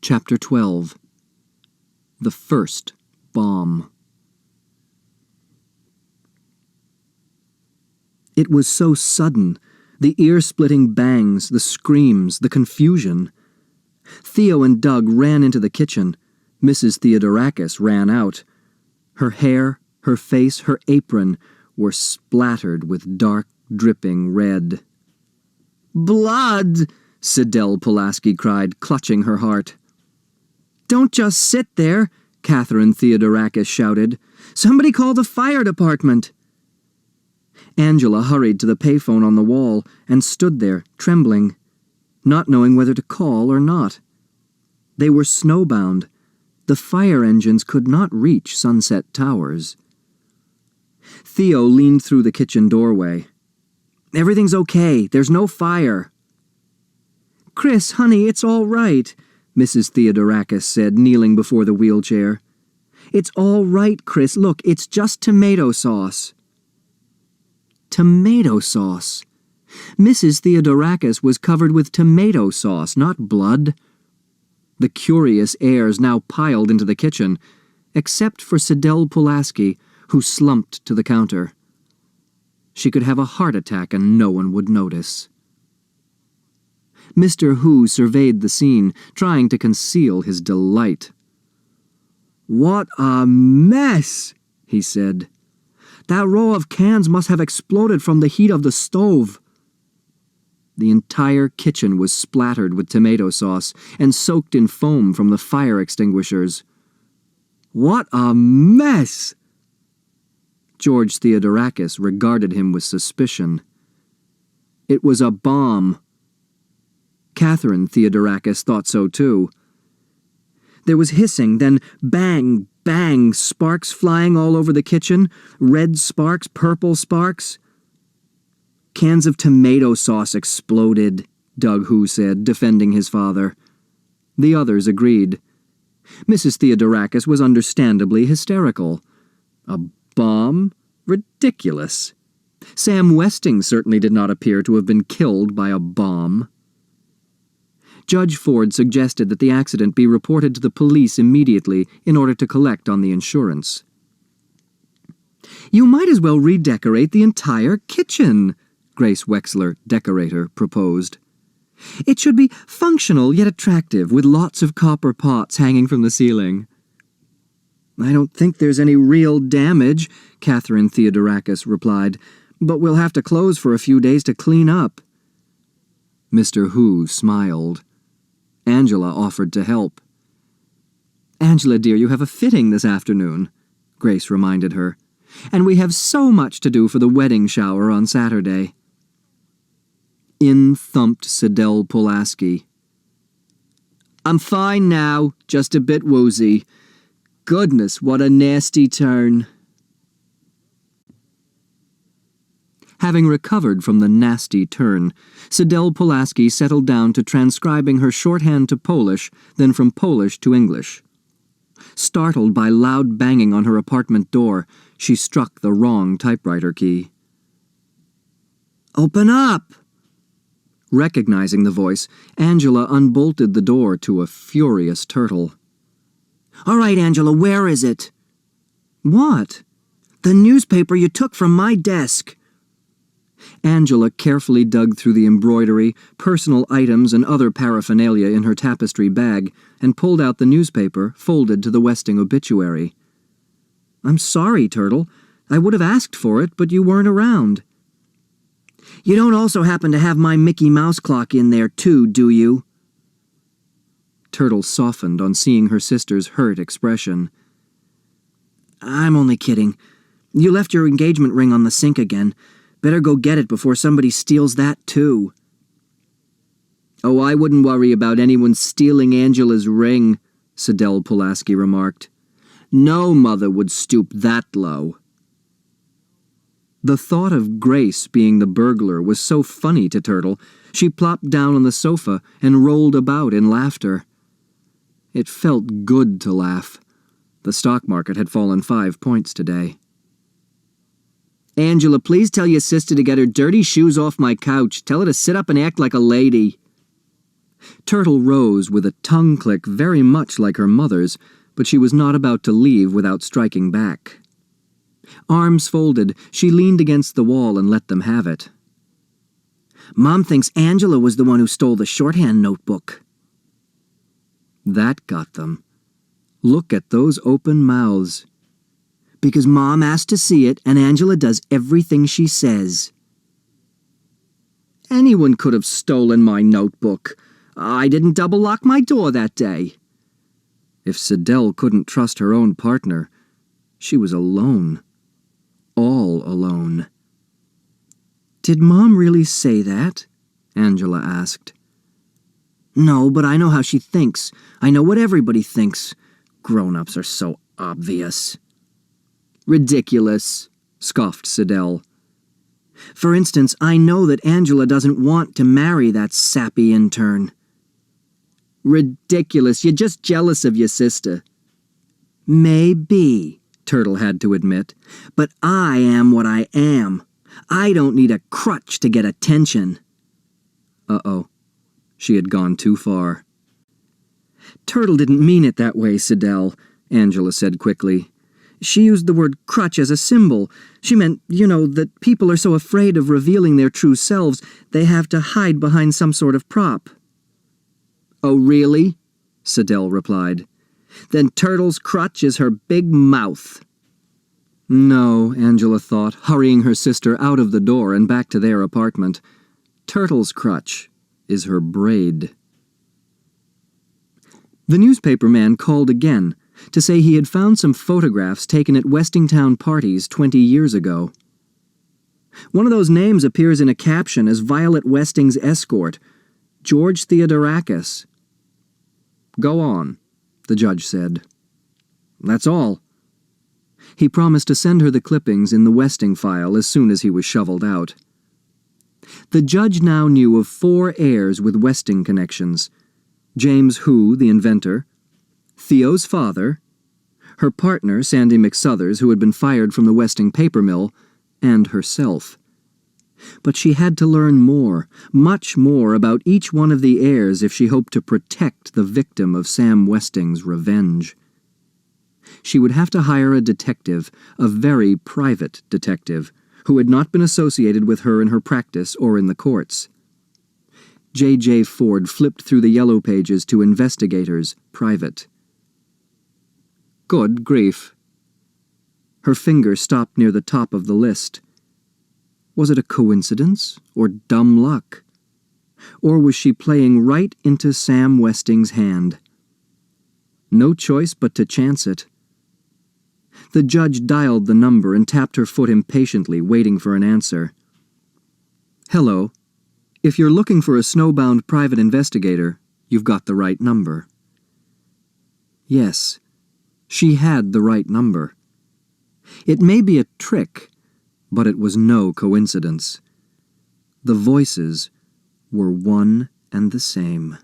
Chapter 12. The First Bomb. It was so sudden. The ear-splitting bangs, the screams, the confusion. Theo and Doug ran into the kitchen. Mrs. Theodorakis ran out. Her hair, her face, her apron were splattered with dark, dripping red. "Blood!" Sidel Pulaski cried, clutching her heart. "Don't just sit there," Catherine Theodorakis shouted. "Somebody call the fire department!" Angela hurried to the payphone on the wall and stood there, trembling, not knowing whether to call or not. They were snowbound. The fire engines could not reach Sunset Towers. Theo leaned through the kitchen doorway. "Everything's okay. There's no fire." "Chris, honey, it's all right," Mrs. Theodorakis said, kneeling before the wheelchair. "It's all right, Chris. Look, it's just tomato sauce." Tomato sauce. Mrs. Theodorakis was covered with tomato sauce, not blood. The curious heirs now piled into the kitchen, except for Sidel Pulaski, who slumped to the counter. She could have a heart attack and no one would notice. Mr. Hu surveyed the scene, trying to conceal his delight. "What a mess!" he said. "That row of cans must have exploded from the heat of the stove." The entire kitchen was splattered with tomato sauce and soaked in foam from the fire extinguishers. "What a mess!" George Theodorakis regarded him with suspicion. It was a bomb. Catherine Theodorakis thought so too. There was hissing, then bang, bang, sparks flying all over the kitchen, red sparks, purple sparks. "Cans of tomato sauce exploded," Doug Hu said, defending his father. The others agreed. Mrs. Theodorakis was understandably hysterical. A bomb? Ridiculous. Sam Westing certainly did not appear to have been killed by a bomb. Judge Ford suggested that the accident be reported to the police immediately in order to collect on the insurance. "You might as well redecorate the entire kitchen," Grace Wexler, decorator, proposed. "It should be functional yet attractive, with lots of copper pots hanging from the ceiling." "I don't think there's any real damage," Catherine Theodorakis replied, "but we'll have to close for a few days to clean up." Mr. Hu smiled. Angela offered to help. "Angela, dear, you have a fitting this afternoon," Grace reminded her. "And we have so much to do for the wedding shower on Saturday." In thumped Sidel Pulaski. "I'm fine now, just a bit woozy. Goodness, what a nasty turn." Having recovered from the nasty turn, Sidel Pulaski settled down to transcribing her shorthand to Polish, then from Polish to English. Startled by loud banging on her apartment door, she struck the wrong typewriter key. "Open up!" Recognizing the voice, Angela unbolted the door to a furious turtle. "All right, Angela, where is it?" "What?" "The newspaper you took from my desk." Angela carefully dug through the embroidery, personal items, and other paraphernalia in her tapestry bag and pulled out the newspaper, folded to the Westing obituary. "I'm sorry, Turtle. I would have asked for it, but you weren't around." "You don't also happen to have my Mickey Mouse clock in there, too, do you?" Turtle softened on seeing her sister's hurt expression. "I'm only kidding. You left your engagement ring on the sink again. Better go get it before somebody steals that, too." "Oh, I wouldn't worry about anyone stealing Angela's ring," Sidel Pulaski remarked. "No mother would stoop that low." The thought of Grace being the burglar was so funny to Turtle, she plopped down on the sofa and rolled about in laughter. It felt good to laugh. The stock market had fallen 5 points today. "Angela, please tell your sister to get her dirty shoes off my couch. Tell her to sit up and act like a lady." Turtle rose with a tongue click very much like her mother's, but she was not about to leave without striking back. Arms folded, she leaned against the wall and let them have it. Mom thinks Angela was the one who stole the shorthand notebook. That got them. Look at those open mouths. Because Mom asked to see it, and Angela does everything she says. Anyone could have stolen my notebook. I didn't double-lock my door that day. If Sidel couldn't trust her own partner, she was alone. All alone. Did Mom really say that? Angela asked. No, but I know how she thinks. I know what everybody thinks. Grown-ups are so obvious. Ridiculous, scoffed Sidel. For instance, I know that Angela doesn't want to marry that sappy intern. Ridiculous, you're just jealous of your sister. Maybe, Turtle had to admit, but I am what I am. I don't need a crutch to get attention. Uh-oh. She had gone too far. Turtle didn't mean it that way, Sidel, Angela said quickly. She used the word crutch as a symbol. She meant, that people are so afraid of revealing their true selves, they have to hide behind some sort of prop. Oh, really? Sidel replied. Then Turtle's crutch is her big mouth. No, Angela thought, hurrying her sister out of the door and back to their apartment. Turtle's crutch is her braid. The newspaper man called again to say he had found some photographs taken at Westingtown parties 20 years ago. One of those names appears in a caption as Violet Westing's escort, George Theodorakis. Go on, the judge said. That's all. He promised to send her the clippings in the Westing file as soon as he was shoveled out. The judge now knew of 4 heirs with Westing connections. James Hu, the inventor, Theo's father, her partner, Sandy McSuthers, who had been fired from the Westing paper mill, and herself. But she had to learn more, much more about each one of the heirs if she hoped to protect the victim of Sam Westing's revenge. She would have to hire a detective, a very private detective, who had not been associated with her in her practice or in the courts. J.J. Ford flipped through the yellow pages to investigators, private. Good grief. Her finger stopped near the top of the list. Was it a coincidence or dumb luck? Or was she playing right into Sam Westing's hand? No choice but to chance it. The judge dialed the number and tapped her foot impatiently, waiting for an answer. Hello. If you're looking for a snowbound private investigator, you've got the right number. Yes, she had the right number. It may be a trick, but it was no coincidence. The voices were one and the same.